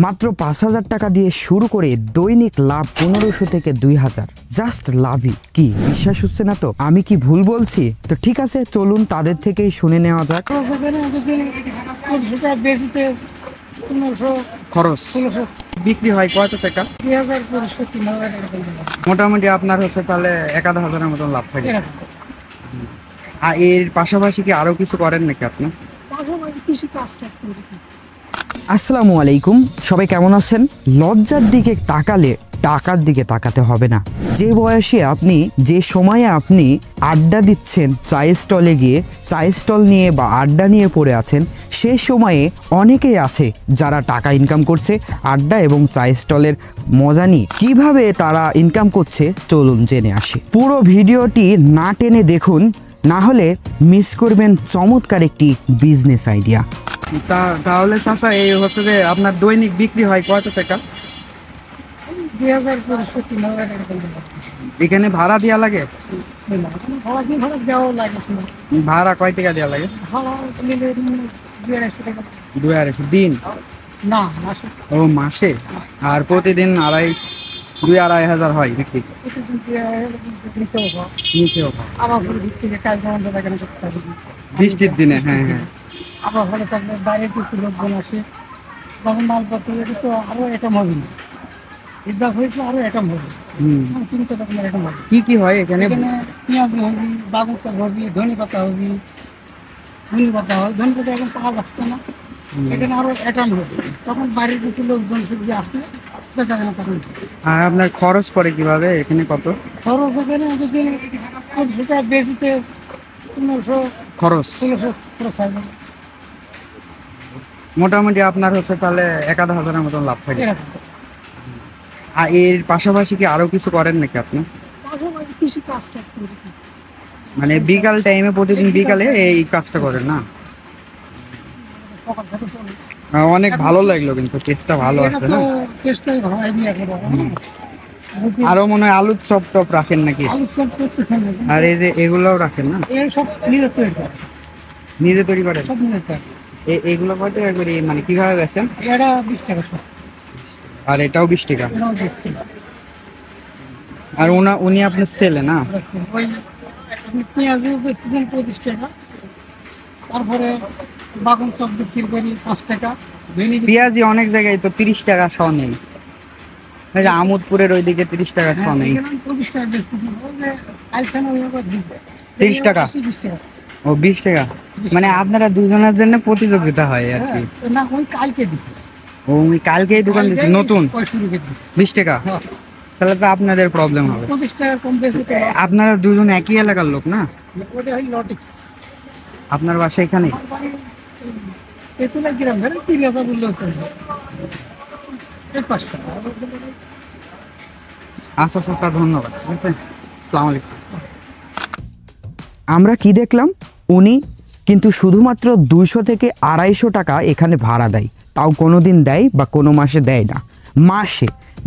মাত্র ৫,০০০ টাকা দিয়ে শুরু করে দৈনিক লাভ ১৫০০ থেকে ২,০০০। জাস্ট লাভই। কি বিশ্বাস হচ্ছে না তো? আমি কি ভুল বলছি? তো ঠিক আছে, চলুন তাদের থেকেই শুনে নেওয়া যাক। খরচ বিক্রি হয় কত টাকা? মোটামুটি আপনার হচ্ছে তাহলে ১,০০০-১,০০০-এর মতন লাভ থাকে। আর এর পাশাপাশি কি আরো কিছু করেন নাকি আপনি? আসসালামু আলাইকুম, সবাই কেমন আছেন? লজ্জার দিকে তাকালে টাকার দিকে তাকাতে হবে না। যে বয়সে আপনি, যে সময়ে আপনি আড্ডা দিচ্ছেন চায়ের স্টলে গিয়ে, চায়ের স্টল নিয়ে বা আড্ডা নিয়ে পড়ে আছেন, সে সময়ে অনেকেই আছে যারা টাকা ইনকাম করছে আড্ডা এবং চায়ের স্টলের মজা নিয়ে। কিভাবে তারা ইনকাম করছে চলুন জেনে আসি। পুরো ভিডিওটি না টেনে দেখুন, না হলে মিস করবেন চমৎকার একটি বিজনেস আইডিয়া। তাহলে চাচা, এই হচ্ছে যে আপনার দৈনিক বিক্রি হয় কত টাকা? ২,০০০ এখানে ভাড়া দেওয়া লাগে? ভাড়া কয় টাকা দেওয়া লাগে? ২,২০০ দিন না মাসে? ও মাসে। আর প্রতিদিন ২,০০০-২,৫০০ হয় বিক্রি? বৃষ্টির দিনে? হ্যাঁ হ্যাঁ। আবার ভালো থাকলে বাইরে কিছু লোকজন আসে, যখন মালপত্র তো আরো এটা হবে না, যা হয়েছে আরো এটা হবে। ৩-৪ রকমের এটা হবে। কি কি হয় এখানে? পেঁয়াজ হবি, বাগুন শাক হবি, ধনে পাতা হবি, ধনে পাতা হয়। ধনে পাতা এখন পাওয়া যাচ্ছে না, এখানে আরো অ্যাটাম হবে। তখন বাইরের কিছু লোকজন সবজি আসলে বেচা কেনা তখন। আর আপনার খরচ পড়ে কিভাবে এখানে? কত খরচ? এখানে যদি ২৫০ টাকা বেশিতে ১৫০০ খরচ, ১৬০০ খরচ হয়। মোটামুটি আপনার হচ্ছে তাহলে ১,০০০-১,০০০-এর মতন লাভ থাকে। আর এর পাশাপাশি কি আরো কিছু করেন নাকি আপনি? কিছু কাজটা করি, মানে বিকাল টাইমে, প্রতিদিন বিকালে এই কাজটা করেন না? অনেক ভালো লাগলো, কিন্তু টেস্টটা ভালো আছে না? আরো মনে হয় আলুর চপ টপ রাখেন নাকি? আর এই যে এগুলাও রাখেন না? নিজে তৈরি করেন? এগুলো কত টাকা করে, মানে কিভাবে বেচেন? ২০ টাকা। আর এটাও ২০ টাকা? আর উনি আপনার ছেলে না? পেঁয়াজও বেচতেছেন ২৫ টাকা, তারপরে বাগুন চপ বিক্রি করি ৫ টাকা। পেঁয়াজি অনেক জায়গায় তো ৩০ টাকা শ নেই, আমোদপুরের ওইদিকে ৩০ টাকা শ নেই। ২৫ টাকা বেচতেছেন। ৩০ টাকা? ও ২০ টাকা। মানে আপনারা দুজনের জন্য প্রতিযোগিতা হয় আর কি? না, ওই কালকে দিছে। ও ওই কালকেই দোকান দিছে নতুন? ২০ টাকা? তাহলে তো আপনাদের প্রবলেম হবে। ২৫ টাকা কম বেশি। আপনারা দুজন একই এলাকার লোক না? আপনার বাসা এখানে? তেতুলা গ্রাম, পিরিয়াজা বললেও আচ্ছা আচ্ছা, ধন্যবাদ। ঠিক আছে, আসসালামু আলাইকুম। আমরা কি দেখলাম, উনি কিন্তু শুধুমাত্র ২০০ থেকে ২৫০ টাকা এখানে ভাড়া দেয়। তাও কোনো দিন দেয় বা কোনো মাসে দেয় না।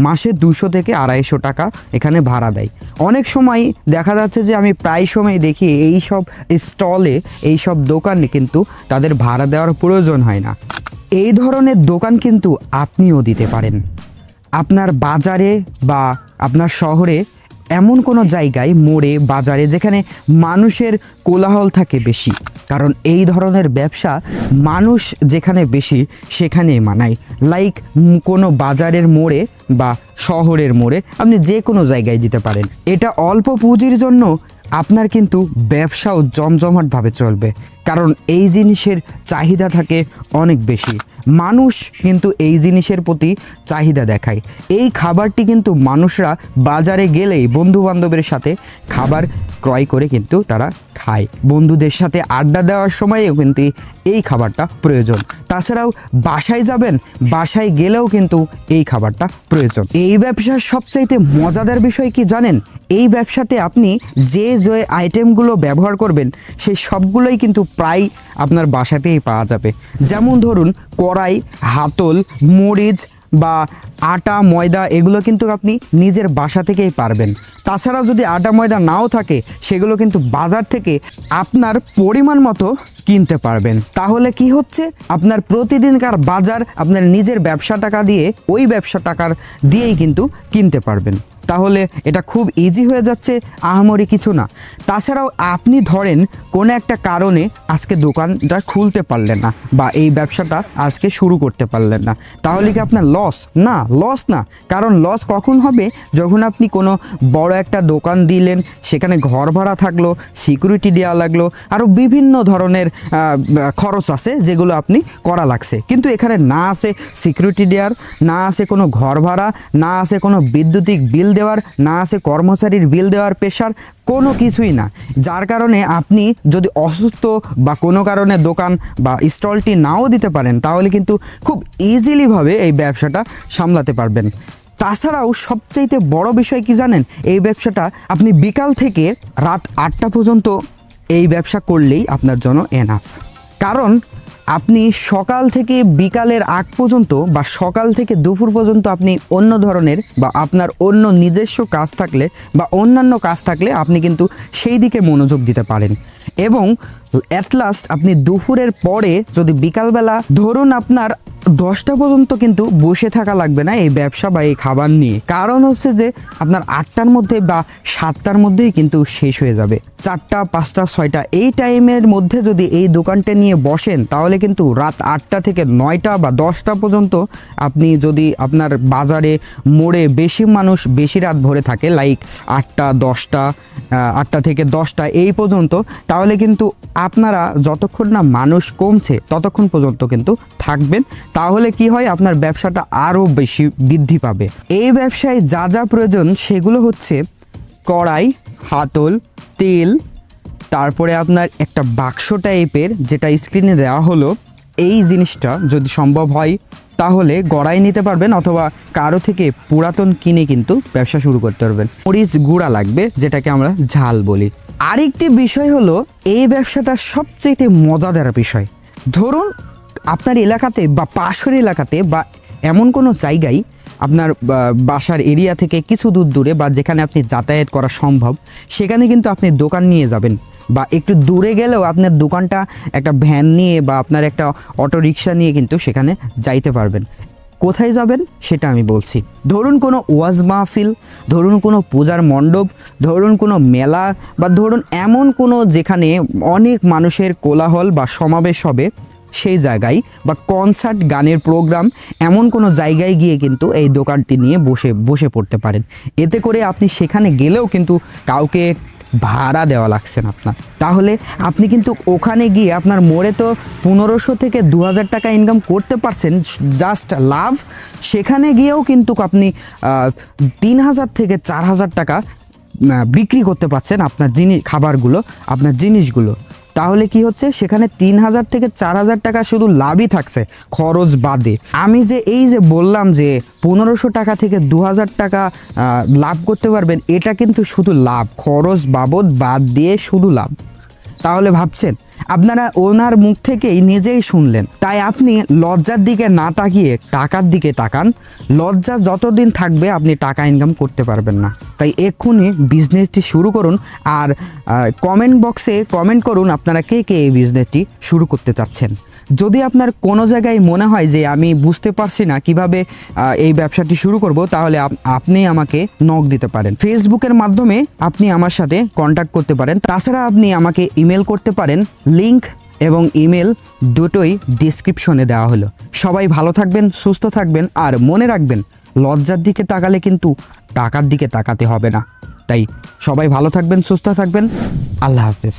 মাসে ২০০ থেকে ২৫০ টাকা এখানে ভাড়া দেয়। অনেক সময় দেখা যাচ্ছে যে আমি প্রায় সময় দেখি এই সব স্টলে, এই সব দোকানে কিন্তু তাদের ভাড়া দেওয়ার প্রয়োজন হয় না। এই ধরনের দোকান কিন্তু আপনিও দিতে পারেন। আপনার বাজারে বা আপনার শহরে এমন কোনো জায়গায়, মোড়ে, বাজারে, যেখানে মানুষের কোলাহল থাকে বেশি। কারণ এই ধরনের ব্যবসা মানুষ যেখানে বেশি সেখানেই মানায়। লাইক কোনো বাজারের মোড়ে বা শহরের মোড়ে আপনি যে কোনো জায়গায় দিতে পারেন। এটা অল্প পুঁজির জন্য আপনার কিন্তু ব্যবসাও জমজমাটভাবে চলবে, কারণ এই জিনিসের চাহিদা থাকে অনেক বেশি। মানুষ কিন্তু এই জিনিসের প্রতি চাহিদা দেখায়। এই খাবারটি কিন্তু মানুষরা বাজারে গেলেই বন্ধু বান্ধবের সাথে খাবার ক্রয় করে কিন্তু তারা খায়। বন্ধুদের সাথে আড্ডা দেওয়ার সময়েও কিন্তু এই খাবারটা প্রয়োজন। তাছাড়াও বাসায় যাবেন, বাসায় গেলেও কিন্তু এই খাবারটা প্রয়োজন। এই ব্যবসার সবচাইতে মজাদার বিষয় কি জানেন? এই ব্যবসাতে আপনি যে যে আইটেমগুলো ব্যবহার করবেন সেই সবগুলোই কিন্তু প্রায় আপনার বাসাতেই পাওয়া যাবে। যেমন ধরুন কড়াই, হাতল, মরিচ, বা আটা ময়দা এগুলো কিন্তু আপনি নিজের বাসা থেকেই পারবেন। তাছাড়া যদি আটা ময়দা নাও থাকে সেগুলো কিন্তু বাজার থেকে আপনার পরিমাণ মতো কিনতে পারবেন। তাহলে কি হচ্ছে, আপনার প্রতিদিনকার বাজার আপনার নিজের ব্যবসা টাকা দিয়ে, ওই ব্যবসা টাকার দিয়েই কিন্তু কিনতে পারবেন। তাহলে এটা খুব ইজি হয়ে যাচ্ছে, আহামরি কিছু না। তাছাড়াও আপনি ধরেন কোনো একটা কারণে আজকে দোকানটা খুলতে পারলেন না বা এই ব্যবসাটা আজকে শুরু করতে পারলেন না, তাহলে কি আপনার লস? না, লস না। কারণ লস কখন হবে, যখন আপনি কোনো বড় একটা দোকান দিলেন, সেখানে ঘর ভাড়া থাকলো, সিকিউরিটি দেওয়া লাগলো, আরও বিভিন্ন ধরনের খরচ আছে যেগুলো আপনি করা লাগছে। কিন্তু এখানে না আছে সিকিউরিটি দেওয়ার, না আছে কোনো ঘর ভাড়া, না আছে কোনো বৈদ্যুতিক বিল দেওয়ার, না আছে কর্মচারীর বিল দেওয়ার প্রেশার, কোনো কিছুই না। যার কারণে আপনি যদি অসুস্থ বা কোনো কারণে দোকান বা স্টলটি নাও দিতে পারেন, তাহলে কিন্তু খুব ইজিলিভাবে এই ব্যবসাটা সামলাতে পারবেন। তাছাড়াও সবচাইতে বড় বিষয় কি জানেন, এই ব্যবসাটা আপনি বিকাল থেকে রাত 8টা পর্যন্ত এই ব্যবসা করলেই আপনার জন্য এনাফ। কারণ আপনি সকাল থেকে বিকালের আগ পর্যন্ত বা সকাল থেকে দুপুর পর্যন্ত আপনি অন্য ধরনের বা আপনার অন্য নিজস্ব কাজ থাকলে বা অন্যান্য কাজ থাকলে আপনি কিন্তু সেই দিকে মনোযোগ দিতে পারেন। এবং অ্যাট লাস্ট আপনি দুপুরের পরে যদি বিকালবেলা ধরুন আপনার 10টা পর্যন্ত কিন্তু বসে থাকা লাগবে না এই ব্যবসা বা এই খাবার নিয়ে। কারণ হচ্ছে যে আপনার 8টার মধ্যে বা 7টার মধ্যেই কিন্তু শেষ হয়ে যাবে। 4টা 5টা 6টা এই টাইমের মধ্যে যদি এই দোকানটা নিয়ে বসেন, তাহলে কিন্তু রাত 8টা থেকে 9টা বা 10টা পর্যন্ত আপনি যদি আপনার বাজারে মোড়ে বেশি মানুষ বেশি রাত ভরে থাকে, লাইক 8টা 10টা 8টা থেকে 10টা এই পর্যন্ত, তাহলে কিন্তু আপনারা যতক্ষণ না মানুষ কমছে ততক্ষণ পর্যন্ত কিন্তু থাকবেন। তাহলে কি হয়, আপনার ব্যবসাটা আরও বেশি বৃদ্ধি পাবে। এই ব্যবসায় যা যা প্রয়োজন সেগুলো হচ্ছে কড়াই, হাতল, তেল, তারপরে আপনার একটা বাক্স টাইপের যেটা স্ক্রিনে দেওয়া হলো, এই জিনিসটা যদি সম্ভব হয় তাহলে গড়াই নিতে পারবেন, অথবা কারো থেকে পুরাতন কিনে কিন্তু ব্যবসা শুরু করতে পারবেন। মরিচ গুঁড়া লাগবে, যেটাকে আমরা ঝাল বলি। আরেকটি বিষয় হলো, এই ব্যবসাটা সবচেয়ে মজাদার বিষয়। ধরুন আপনার এলাকাতে বা পাশের এলাকাতে বা এমন কোনো জায়গায় আপনার বাসার এরিয়া থেকে কিছু দূর দূরে বা যেখানে আপনি যাতায়াত করা সম্ভব, সেখানে কিন্তু আপনি দোকান নিয়ে যাবেন। বা একটু দূরে গেলেও আপনার দোকানটা একটা ভ্যান নিয়ে বা আপনার একটা অটো রিক্সা নিয়ে কিন্তু সেখানে যাইতে পারবেন। কোথায় যাবেন সেটা আমি বলছি। ধরুন কোনো ওয়াজ মাহফিল, ধরুন কোনো পূজার মণ্ডপ, ধরুন কোনো মেলা, বা ধরুন এমন কোনো যেখানে অনেক মানুষের কোলাহল বা সমাবেশ হবে সেই জায়গায়, বা কনসার্ট গানের প্রোগ্রাম, এমন কোনো জায়গায় গিয়ে কিন্তু এই দোকানটি নিয়ে বসে পড়তে পারেন। এতে করে আপনি সেখানে গেলেও কিন্তু কাউকে ভাড়া দেওয়া লাগছে না আপনার। তাহলে আপনি কিন্তু ওখানে গিয়ে আপনার মোড়ে তো 1500 থেকে 2000 টাকা ইনকাম করতে পারছেন জাস্ট লাভ। সেখানে গিয়েও কিন্তু আপনি 3000 থেকে 4000 টাকা বিক্রি করতে পারছেন আপনার খাবারগুলো, আপনার জিনিসগুলো। তাহলে কি হচ্ছে, সেখানে 3000 থেকে 4000 টাকা শুধু লাভই থাকছে খরচ বাদে। আমি যে এই যে বললাম যে 1500 টাকা থেকে 2000 টাকা লাভ করতে পারবেন, এটা কিন্তু শুধু লাভ, খরচ বাবদ বাদ দিয়ে শুধু লাভ। তাহলে ভাবছেন, আপনারা ওনার মুখ থেকেই নিজেই শুনলেন। তাই আপনি লজ্জার দিকে না তাকিয়ে টাকার দিকে তাকান। লজ্জা যতদিন থাকবে আপনি টাকা ইনকাম করতে পারবেন না। তাই এক্ষুনি বিজনেসটি শুরু করুন। আর কমেন্ট বক্সে কমেন্ট করুন আপনারা কে কে এই বিজনেসটি শুরু করতে চাচ্ছেন। যদি আপনার কোনো জায়গায় মনে হয় যে আমি বুঝতে পারছি না কিভাবে এই ব্যবসাটি শুরু করব, তাহলে আপনি আমাকে নক দিতে পারেন। ফেসবুকের মাধ্যমে আপনি আমার সাথে কন্ট্যাক্ট করতে পারেন। তাছাড়া আপনি আমাকে ইমেল করতে পারেন। লিংক এবং ইমেল দুটোই ডেসক্রিপশনে দেওয়া হলো। সবাই ভালো থাকবেন, সুস্থ থাকবেন, আর মনে রাখবেন লজ্জার দিকে তাকালে কিন্তু টাকার দিকে তাকাতে হবে না। তাই সবাই ভালো থাকবেন, সুস্থ থাকবেন। আল্লাহ হাফেজ।